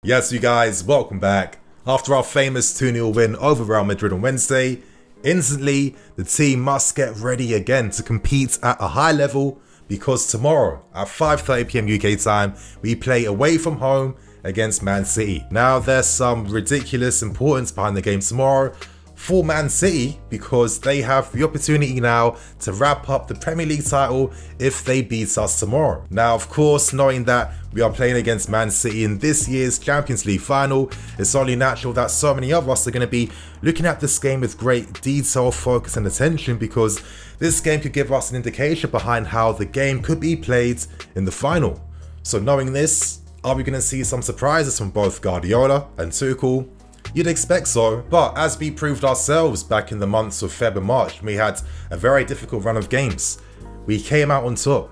Yes, you guys, welcome back. After our famous 2-0 win over Real Madrid on Wednesday, instantly the team must get ready again to compete at a high level because tomorrow at 5:30 PM UK time, we play away from home against Man City. Now there's some ridiculous importance behind the game tomorrow for Man City because they have the opportunity now to wrap up the Premier League title if they beat us tomorrow. Now, of course, knowing that we are playing against Man City in this year's Champions League final, it's only natural that so many of us are going to be looking at this game with great detail, focus and attention because this game could give us an indication behind how the game could be played in the final. So knowing this, are we going to see some surprises from both Guardiola and Tuchel? You'd expect so, but as we proved ourselves back in the months of Feb and March, we had a very difficult run of games. We came out on top.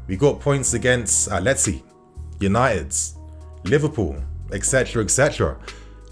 We got points against Atleti, United, Liverpool, etc, etc.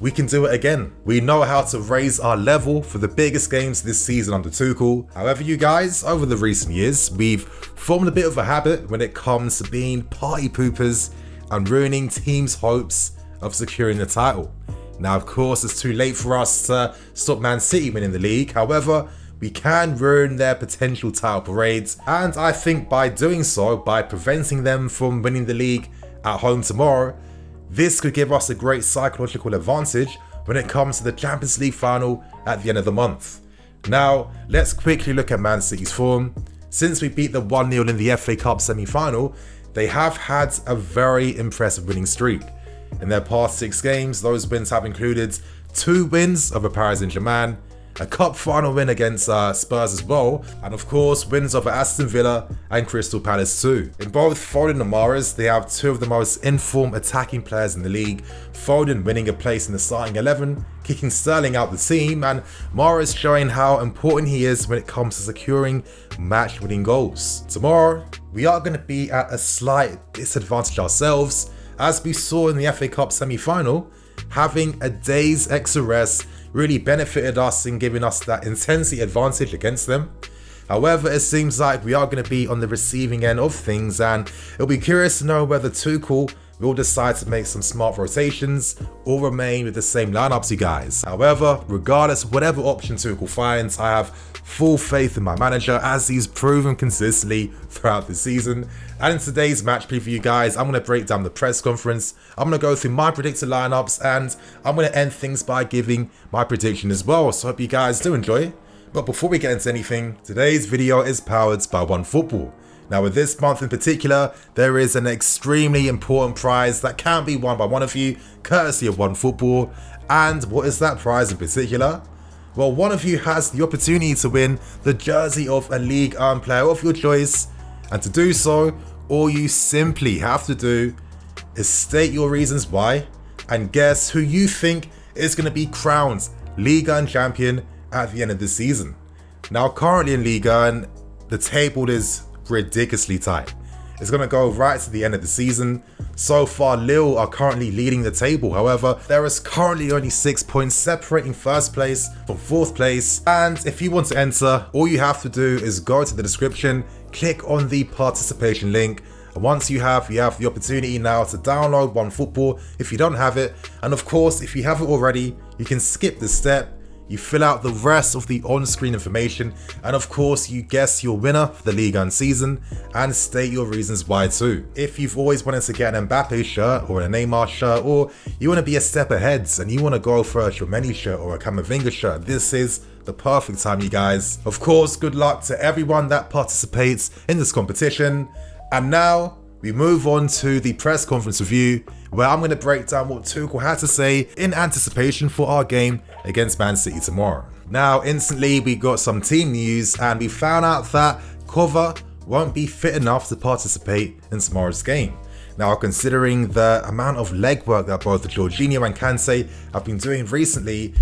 We can do it again. We know how to raise our level for the biggest games this season under Tuchel. However, you guys, over the recent years, we've formed a bit of a habit when it comes to being party poopers and ruining teams' hopes of securing the title. Now, of course, it's too late for us to stop Man City winning the league. However, we can ruin their potential title parades. And I think by doing so, by preventing them from winning the league at home tomorrow, this could give us a great psychological advantage when it comes to the Champions League final at the end of the month. Now, let's quickly look at Man City's form. Since we beat them 1-0 in the FA Cup semi-final, they have had a very impressive winning streak. In their past 6 games, those wins have included 2 wins over Paris Saint-Germain, a cup final win against Spurs as well, and of course wins over Aston Villa and Crystal Palace too. In both Foden and Mahrez, they have 2 of the most in-form attacking players in the league, Foden winning a place in the starting 11, kicking Sterling out the team, and Mahrez showing how important he is when it comes to securing match-winning goals. Tomorrow, we are going to be at a slight disadvantage ourselves. As we saw in the FA Cup semi-final, having a day's extra rest really benefited us in giving us that intensity advantage against them. However, it seems like we are going to be on the receiving end of things, and it'll be curious to know whether Tuchel will decide to make some smart rotations or remain with the same lineups, you guys. However, regardless of whatever option Tuchel finds, I have full faith in my manager as he's proven consistently throughout the season. And in today's match preview, guys, I'm going to break down the press conference. I'm going to go through my predicted lineups and I'm going to end things by giving my prediction as well. So I hope you guys do enjoy. But before we get into anything, today's video is powered by OneFootball. Now with this month in particular, there is an extremely important prize that can be won by one of you, courtesy of OneFootball. And what is that prize in particular? Well, one of you has the opportunity to win the jersey of a Ligue 1 player of your choice. And to do so, all you simply have to do is state your reasons why and guess who you think is going to be crowned Ligue 1 champion at the end of the season. Now currently in Ligue 1, the table is ridiculously tight. It's going to go right to the end of the season. So far, Lille are currently leading the table. However, there is currently only 6 points separating first place from 4th place. And if you want to enter, all you have to do is go to the description, click on the participation link. And once you have the opportunity now to download OneFootball if you don't have it. And of course, if you have it already, you can skip this step. You fill out the rest of the on-screen information, and of course you guess your winner for the Ligue 1 season and state your reasons why too. If you've always wanted to get an Mbappe shirt or a Neymar shirt, or you want to be a step ahead and you want to go for a Tchouameni shirt or a Camavinga shirt, this is the perfect time, you guys. Of course, good luck to everyone that participates in this competition. And now we move on to the press conference review, where I'm going to break down what Tuchel had to say in anticipation for our game against Man City tomorrow. Now, instantly we got some team news and we found out that Kovac won't be fit enough to participate in tomorrow's game. Now, considering the amount of legwork that both Jorginho and Kante have been doing recently,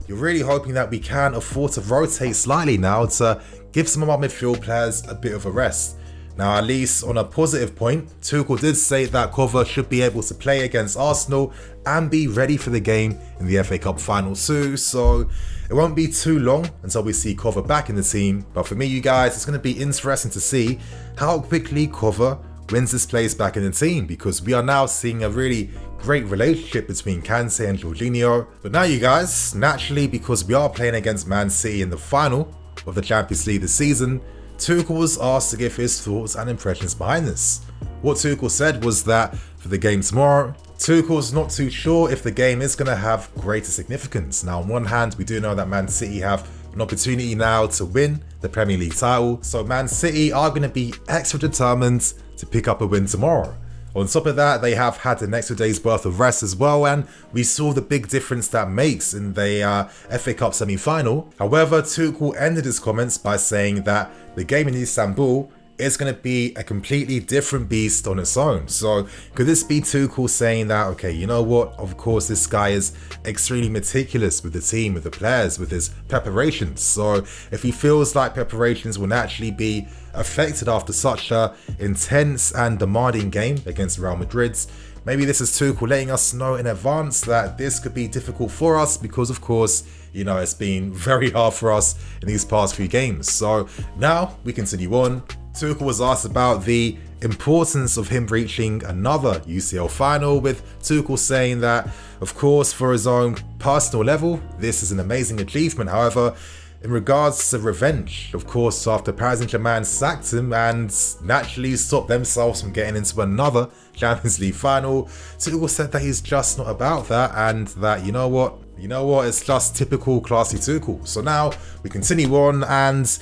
you're really hoping that we can afford to rotate slightly now to give some of our midfield players a bit of a rest. Now, at least on a positive point, Tuchel did say that Kovac should be able to play against Arsenal and be ready for the game in the FA Cup final too, so it won't be too long until we see Kovac back in the team. But for me, you guys, it's going to be interesting to see how quickly Kovac wins this place back in the team, because we are now seeing a really great relationship between Kante and Jorginho. But now you guys, naturally, because we are playing against Man City in the final of the Champions League this season, Tuchel was asked to give his thoughts and impressions behind this. What Tuchel said was that for the game tomorrow, Tuchel's not too sure if the game is going to have greater significance. Now, on one hand, we do know that Man City have an opportunity now to win the Premier League title, so Man City are going to be extra determined to pick up a win tomorrow. On top of that, they have had an extra day's worth of rest as well, and we saw the big difference that makes in the FA Cup semi-final. However, Tuchel ended his comments by saying that the game in Istanbul is going to be a completely different beast on its own. So could this be Tuchel saying that, okay, you know what, of course this guy is extremely meticulous with the team, with the players, with his preparations. So if he feels like preparations will naturally be affected after such a intense and demanding game against Real Madrid, maybe this is Tuchel letting us know in advance that this could be difficult for us, because of course, you know, it's been very hard for us in these past few games. So now we continue on. Tuchel was asked about the importance of him reaching another UCL final, with Tuchel saying that, of course, for his own personal level, this is an amazing achievement. However, in regards to revenge, of course, after Paris Saint-Germain sacked him and naturally stopped themselves from getting into another Champions League final, Tuchel said that he's just not about that, and that, you know what, it's just typical classy Tuchel. So now we continue on, and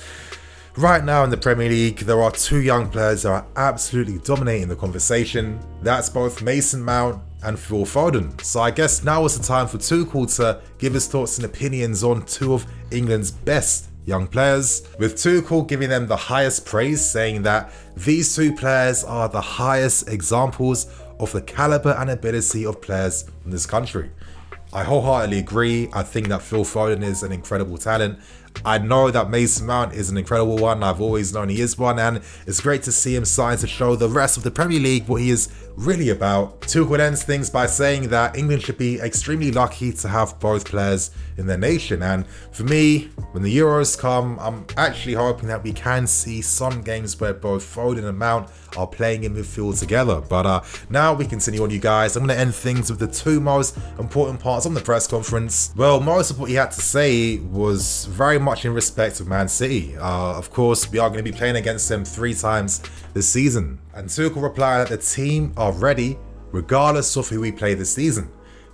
right now in the Premier League, there are two young players that are absolutely dominating the conversation. That's both Mason Mount and Phil Foden. So I guess now is the time for Tuchel to give his thoughts and opinions on two of England's best young players, with Tuchel giving them the highest praise, saying that these two players are the highest examples of the caliber and ability of players in this country. I wholeheartedly agree. I think that Phil Foden is an incredible talent. I know that Mason Mount is an incredible one. I've always known he is one, and it's great to see him starting to show the rest of the Premier League what he is really about. Tuchel ends things by saying that England should be extremely lucky to have both players in their nation, and for me, when the Euros come, I'm actually hoping that we can see some games where both Foden and Mount are playing in midfield together. But now we continue on, you guys. I'm going to end things with the two most important parts of the press conference. Well, most of what he had to say was very much in respect of Man City. Of course, we are going to be playing against them 3 times this season, and Tuchel replied that the team are ready regardless of who we play this season.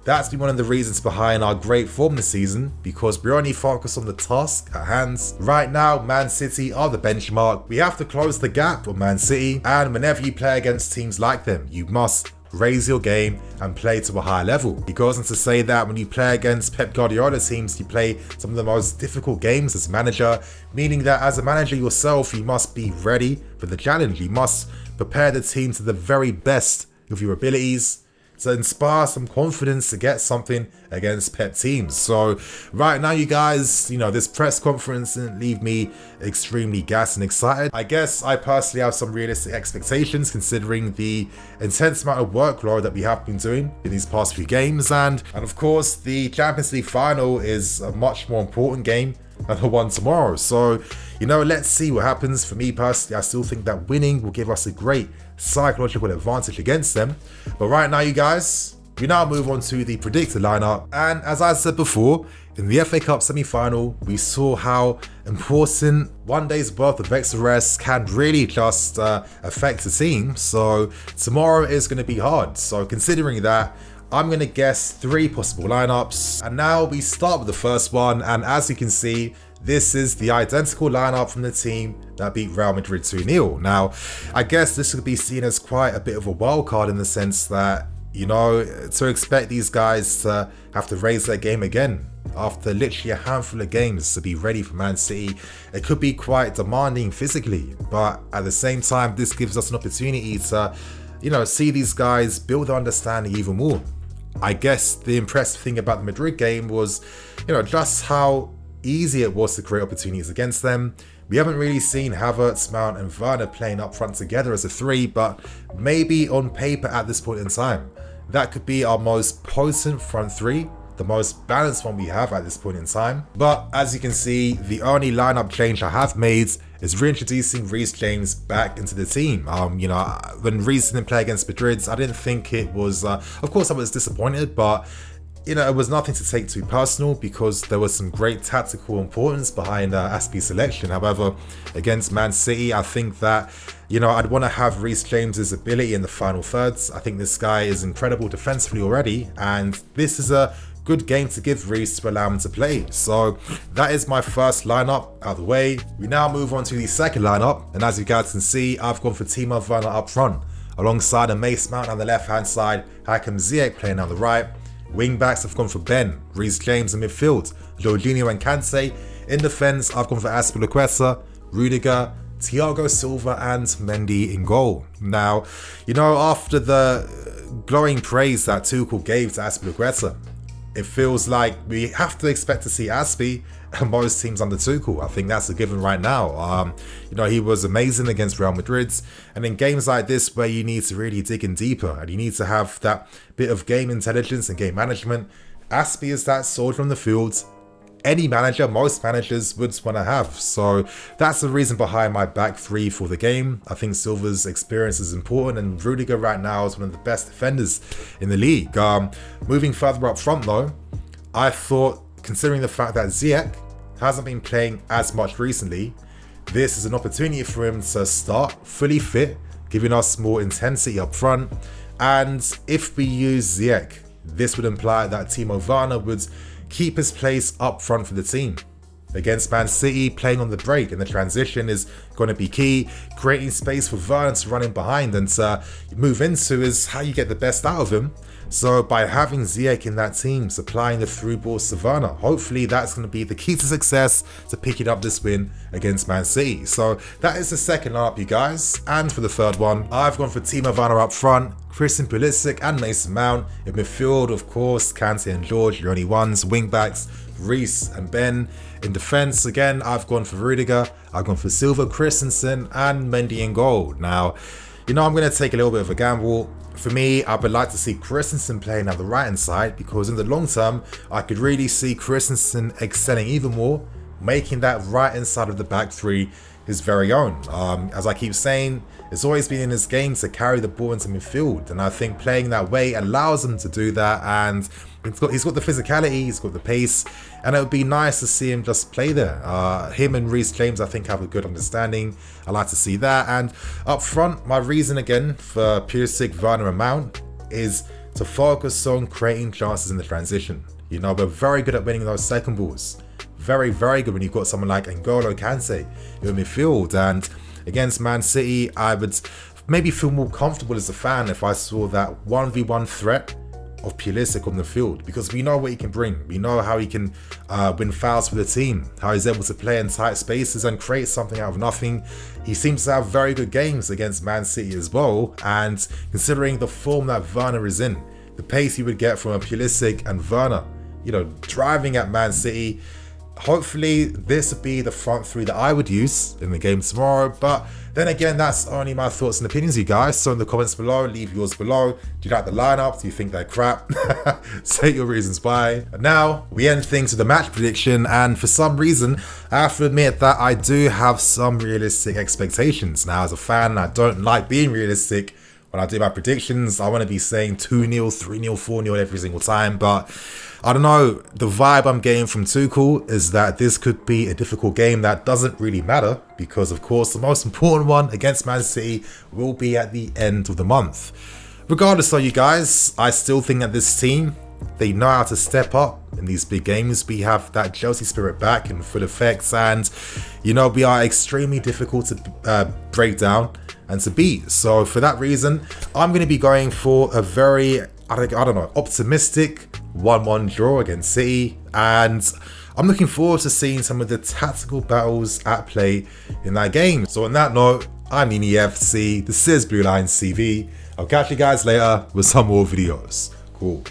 That's been one of the reasons behind our great form this season, because we're only focused on the task at hand. Right now, Man City are the benchmark. We have to close the gap on Man City, and whenever you play against teams like them, you must raise your game and play to a higher level. He goes on to say that when you play against Pep Guardiola teams, you play some of the most difficult games as a manager, meaning that as a manager yourself, you must be ready for the challenge. You must prepare the team to the very best of your abilities, to inspire some confidence to get something against Pep teams. So right now, you guys, you know, this press conference didn't leave me extremely gassed and excited. I guess I personally have some realistic expectations considering the intense amount of workload that we have been doing in these past few games, and of course the Champions League final is a much more important game than the one tomorrow. So, you know, let's see what happens. For me personally, I still think that winning will give us a great psychological advantage against them. But right now, you guys, we now move on to the predicted lineup. And as I said before, in the FA Cup semi-final, we saw how important one day's worth of extra rest can really just affect the team. So tomorrow is going to be hard. So considering that, I'm going to guess 3 possible lineups. And now we start with the first one. And as you can see, this is the identical lineup from the team that beat Real Madrid 2-0. Now, I guess this could be seen as quite a bit of a wild card in the sense that, you know, to expect these guys to have to raise their game again after literally a handful of games to be ready for Man City, it could be quite demanding physically. But at the same time, this gives us an opportunity to, you know, see these guys build their understanding even more. I guess the impressive thing about the Madrid game was, you know, just how easy it was to create opportunities against them. We haven't really seen Havertz, Mount and Werner playing up front together as a 3, but maybe on paper at this point in time, that could be our most potent front 3, the most balanced one we have at this point in time. But as you can see, the only lineup change I have made is reintroducing Reece James back into the team. You know, when Reece didn't play against Madrid, I didn't think it was, of course I was disappointed, but you know, it was nothing to take too personal because there was some great tactical importance behind Aspi's selection. However, against Man City, I think that, you know, I'd want to have Reece James's ability in the final thirds. I think this guy is incredible defensively already, and this is a good game to give Reece to allow him to play. So that is my first lineup out of the way. We now move on to the second lineup, and as you guys can see, I've gone for Timo Werner up front, alongside a Mason Mount on the left hand side, Hakim Ziyech playing on the right. Wing backs have gone for Ben, Reece James in midfield, Jorginho and Kante. In defence, I've gone for Azpilicueta, Rudiger, Thiago Silva and Mendy in goal. Now, you know, after the glowing praise that Tuchel gave to Azpilicueta, it feels like we have to expect to see Aspi and most teams under Tuchel. I think that's a given right now. You know, he was amazing against Real Madrid, and in games like this where you need to really dig in deeper and you need to have that bit of game intelligence and game management, Aspi is that soldier on the field any manager, most managers would want to have. So that's the reason behind my back three for the game. I think Silva's experience is important, and Rudiger right now is one of the best defenders in the league. Moving further up front though, I thought, considering the fact that Ziyech hasn't been playing as much recently, this is an opportunity for him to start fully fit, giving us more intensity up front. And if we use Ziyech, this would imply that Timo Werner would keep his place up front for the team. Against Man City, playing on the break and the transition is going to be key. Creating space for Werner to run in behind and to move into is how you get the best out of him. So by having Ziyech in that team, supplying the through balls to Werner, hopefully that's going to be the key to success to picking up this win against Man City. So that is the second lineup, you guys. And for the third one, I've gone for Timo Werner up front, Christian Pulisic and Mason Mount. In midfield, of course, Kante and George, your only ones. Wing backs, Reece and Ben. In defence, again, I've gone for Rudiger, I've gone for Silva, Christensen and Mendy in goal. Now, you know, I'm going to take a little bit of a gamble. For me, I would like to see Christensen playing on the right hand side, because in the long term, I could really see Christensen excelling even more, making that right hand side of the back three his very own. As I keep saying, it's always been in his game to carry the ball into midfield, and I think playing that way allows him to do that, and he's got the physicality, he's got the pace, and it would be nice to see him just play there. Him and Reece James, I think, have a good understanding. I like to see that. And up front, my reason again for Pulisic, Werner and Mount is to focus on creating chances in the transition. You know, we're very good at winning those second balls. Very, very good when you've got someone like N'Golo Kante in midfield. And against Man City, I would maybe feel more comfortable as a fan if I saw that 1v1 threat of Pulisic on the field, because we know what he can bring. We know how he can win fouls for the team, how he's able to play in tight spaces and create something out of nothing. He seems to have very good games against Man City as well, and considering the form that Werner is in, the pace he would get from a Pulisic and Werner, you know, driving at Man City, hopefully this would be the front three that I would use in the game tomorrow. But then again, that's only my thoughts and opinions, you guys. So in the comments below, leave yours below. Do you like the lineup? Do you think they're crap? Say your reasons why. And now we end things with a match prediction, and for some reason I have to admit that I do have some realistic expectations. Now as a fan, I don't like being realistic. When I do my predictions, I want to be saying 2-0, 3-0, 4-0 every single time, but I don't know, the vibe I'm getting from Tuchel is that this could be a difficult game that doesn't really matter, because of course the most important one against Man City will be at the end of the month. Regardless though, you guys, I still think that this team, they know how to step up in these big games. We have that Chelsea spirit back in full effect, and you know, we are extremely difficult to break down and to beat. So for that reason, I'm going to be going for a very, I don't know, optimistic 1-1 draw against City, and I'm looking forward to seeing some of the tactical battles at play in that game. So on that note, I'm NEFC, this is Blue Line CV. I'll catch you guys later with some more videos. Cool.